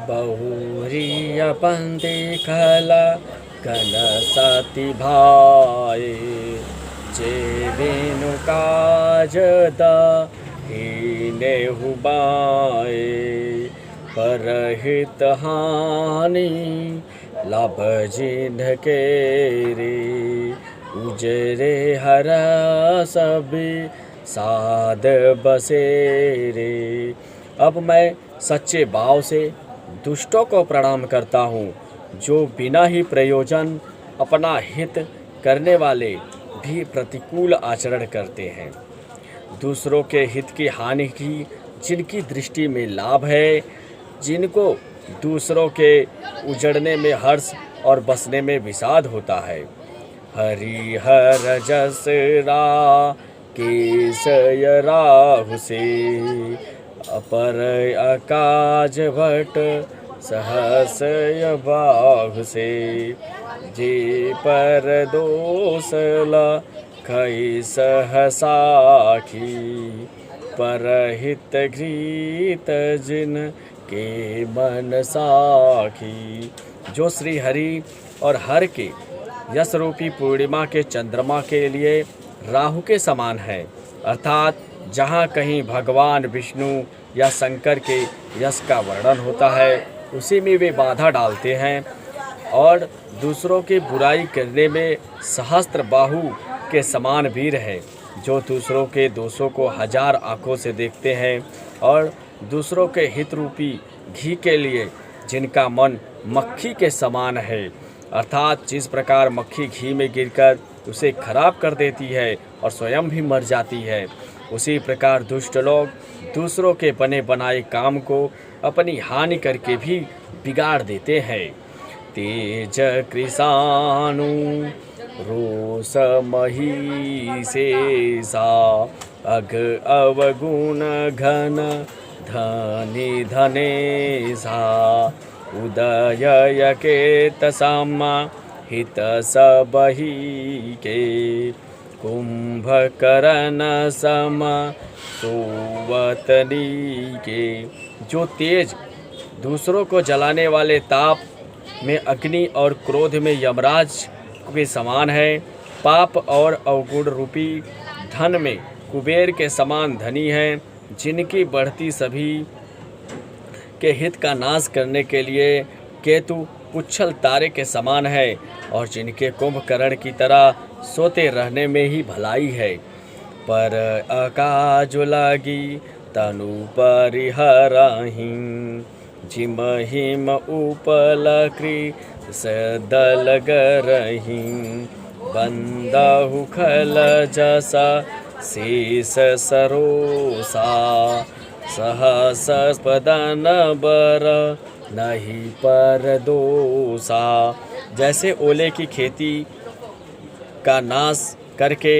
बहुरिय पंथी खला कल सती भाए, जे बिनु काज हीने हुबाए, परहित हानि लाभ जिन्ह के रे, उजरे हर सभी साध बसे रे। अब मैं सच्चे भाव से दुष्टों को प्रणाम करता हूँ, जो बिना ही प्रयोजन अपना हित करने वाले भी प्रतिकूल आचरण करते हैं। दूसरों के हित की हानि की जिनकी दृष्टि में लाभ है, जिनको दूसरों के उजड़ने में हर्ष और बसने में विषाद होता है। हरिहर जस केसय राहु से, अपर अकाज भट सहसय बाहु से, जे पर दोष लखई सहसाखी, परहित घृत जिन के मन साखी। जो श्री हरि और हर के यश रूपी पूर्णिमा के चंद्रमा के लिए राहु के समान है, अर्थात जहाँ कहीं भगवान विष्णु या शंकर के यश का वर्णन होता है, उसी में वे बाधा डालते हैं और दूसरों की बुराई करने में सहस्त्र बाहु के समान वीर है, जो दूसरों के दोषों को हजार आंखों से देखते हैं और दूसरों के हित रूपी घी के लिए जिनका मन मक्खी के समान है, अर्थात जिस प्रकार मक्खी घी में गिरकर उसे खराब कर देती है और स्वयं भी मर जाती है, उसी प्रकार दुष्ट लोग दूसरों के बने बनाए काम को अपनी हानि करके भी बिगाड़ देते हैं। तेज कृषाणु रोष मही शेषा, अघ अवगुण घन धनी धनेशा, उदय यकेत सामा हित सबही के, कुंभकर्ण सम सोवतनी के। जो तेज दूसरों को जलाने वाले ताप में अग्नि और क्रोध में यमराज के समान है, पाप और अवगुण रूपी धन में कुबेर के समान धनी है, जिनकी बढ़ती सभी के हित का नाश करने के लिए केतु पुच्छल तारे के समान है, और जिनके कुंभकर्ण की तरह सोते रहने में ही भलाई है। पर अकाज लागी तनु परिहरहि, जिम हिम उपल कृसदल गरहि, बंदहु खल जसा शेष सरोसा, सहस पदन बर नहीं पर दोषा। जैसे ओले की खेती का नाश करके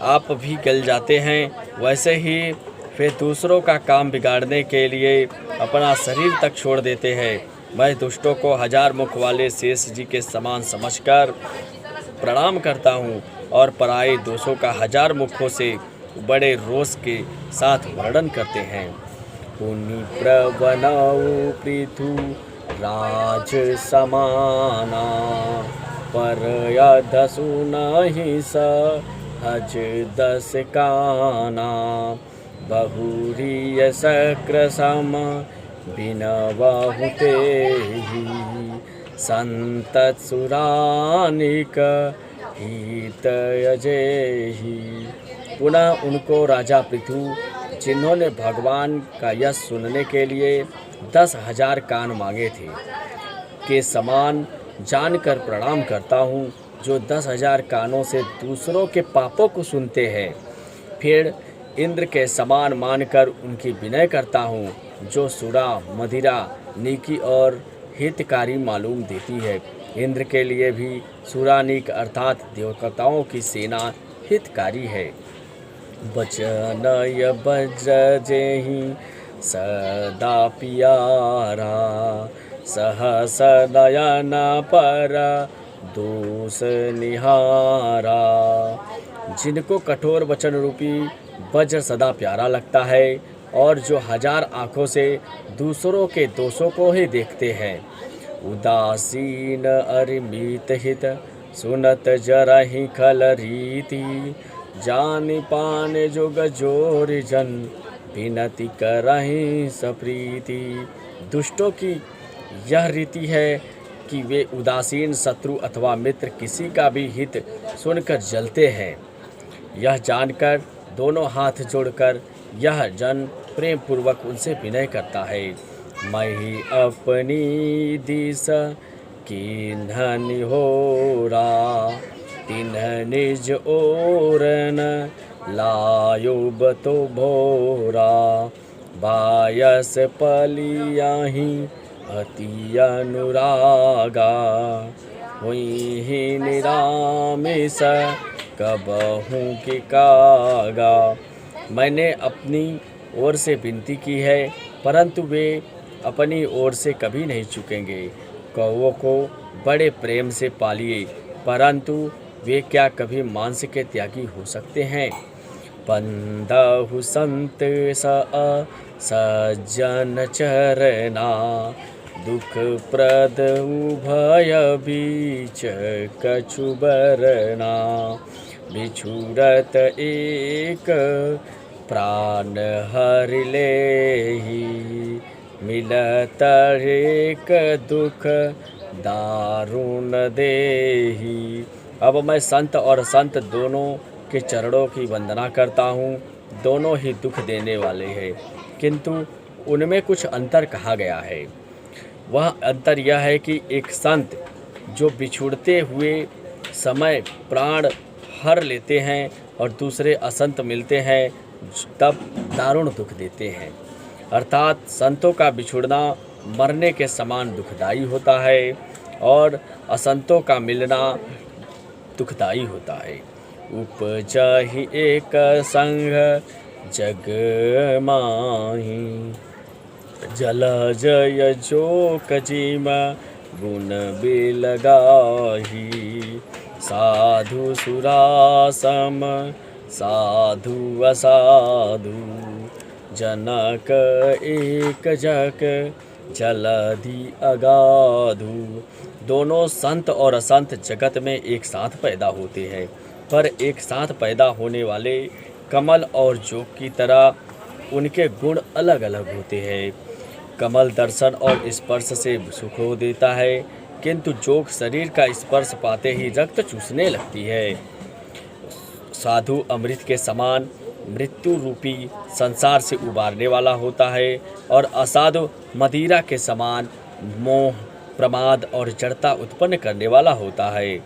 आप भी गल जाते हैं, वैसे ही वे दूसरों का काम बिगाड़ने के लिए अपना शरीर तक छोड़ देते हैं। मैं दुष्टों को हजार मुख वाले शेष जी के समान समझकर प्रणाम करता हूँ और पराये दोषों का हजार मुखों से बड़े रोष के साथ वर्णन करते हैं। पुनि प्रवनौ पृथु राज समाना, पर यदसु नहि सहज दस काना, बहुरिय शक्र सम बिनवहु तेहि, संतत सुरानिक हित अजेहि। पुनः उनको राजा पृथु, जिन्होंने भगवान का यश सुनने के लिए 10,000 कान मांगे थे, के समान जानकर प्रणाम करता हूँ, जो 10,000 कानों से दूसरों के पापों को सुनते हैं। फिर इंद्र के समान मानकर उनकी विनय करता हूँ, जो सुरा मदिरा नीकी और हितकारी मालूम देती है। इंद्र के लिए भी सुरानीक अर्थात देवताओं की सेना हितकारी है। बचनय वज्र जेहि सदा पियारा, सहस नयन पर दोष निहारा। जिनको कठोर वचन रूपी वज्र सदा प्यारा लगता है, और जो हजार आँखों से दूसरों के दोषों को ही देखते हैं। उदासीन अरिमित हित सुनत जरहि खल रीति, जानि पान जोग जोर जन विनती करहि सप्रीति। दुष्टों की यह रीति है कि वे उदासीन शत्रु अथवा मित्र किसी का भी हित सुनकर जलते हैं। यह जानकर दोनों हाथ जोड़कर यह जन प्रेम पूर्वक उनसे विनय करता है। मैं ही अपनी दिस किन्ह निहोरा, तिन्ह निज ओरन लायो बतो भोरा। बायस पलियाही अति अनुरागा, हुई ही निरामिस कबहू की कागा। मैंने अपनी ओर से विनती की है, परंतु वे अपनी ओर से कभी नहीं चुकेंगे। कौओं को बड़े प्रेम से पालिए, परंतु वे क्या कभी मांस के त्यागी हो सकते हैं। बंदहु संत सज्जन चरना, दुख प्रद उभय बीच कछु बरना। बिछुड़त एक प्राण हरि लेहि, मिलत एक दुख दारुण देहि। अब मैं संत और असंत दोनों के चरणों की वंदना करता हूँ। दोनों ही दुख देने वाले हैं, किंतु उनमें कुछ अंतर कहा गया है। वह अंतर यह है कि एक संत जो बिछुड़ते हुए समय प्राण हर लेते हैं और दूसरे असंत मिलते हैं तब दारुण दुख देते हैं। अर्थात संतों का बिछुड़ना मरने के समान दुखदाई होता है और असंतों का मिलना दुखदाई होता है। उपजहि एक संग जग माही, जल जय जोक जीमा गुण बिलगाही। साधु सुरासम साधु असाधु, जनक एक जग जलधि अगाधु। दोनों संत और असंत जगत में एक साथ पैदा होते हैं, पर एक साथ पैदा होने वाले कमल और जोग की तरह उनके गुण अलग अलग होते हैं। कमल दर्शन और स्पर्श से सुख हो देता है, किंतु जोग शरीर का स्पर्श पाते ही रक्त चूसने लगती है। साधु अमृत के समान मृत्यु रूपी संसार से उबारने वाला होता है और असाधु मदिरा के समान मोह प्रमाद और जड़ता उत्पन्न करने वाला होता है।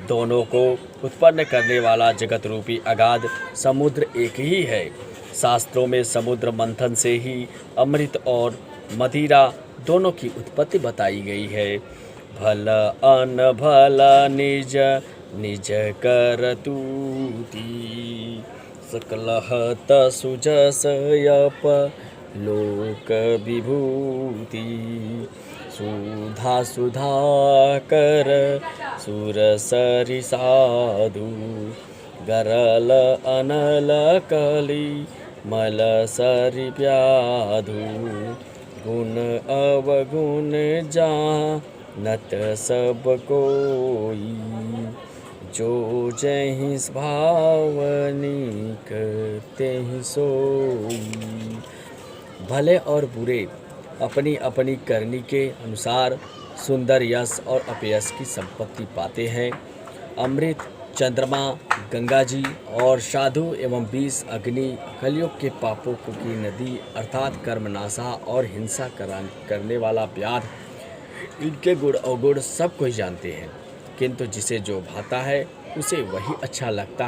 दोनों को उत्पन्न करने वाला जगत रूपी अगाध समुद्र एक ही है। शास्त्रों में समुद्र मंथन से ही अमृत और मदिरा दोनों की उत्पत्ति बताई गई है। भल अन भल निज निज कर तूती, सकलहत सुजस यप लोक विभूति। सुधा सुधा कर सुर सरि साधु, गरल अनल कली मल सरि व्याधु। गुण अवगुण जानत सब कोई, जो जहि भावनी तेहि सोई। भले और बुरे अपनी अपनी करनी के अनुसार सुंदर यश और अपयश की संपत्ति पाते हैं। अमृत चंद्रमा गंगा जी और साधु एवं 20 अग्नि कलयुग के पापों की नदी अर्थात कर्मनाशा और हिंसा करने वाला व्याध, इनके गुण अवगुण सब कोई जानते हैं, किंतु जिसे जो भाता है उसे वही अच्छा लगता है।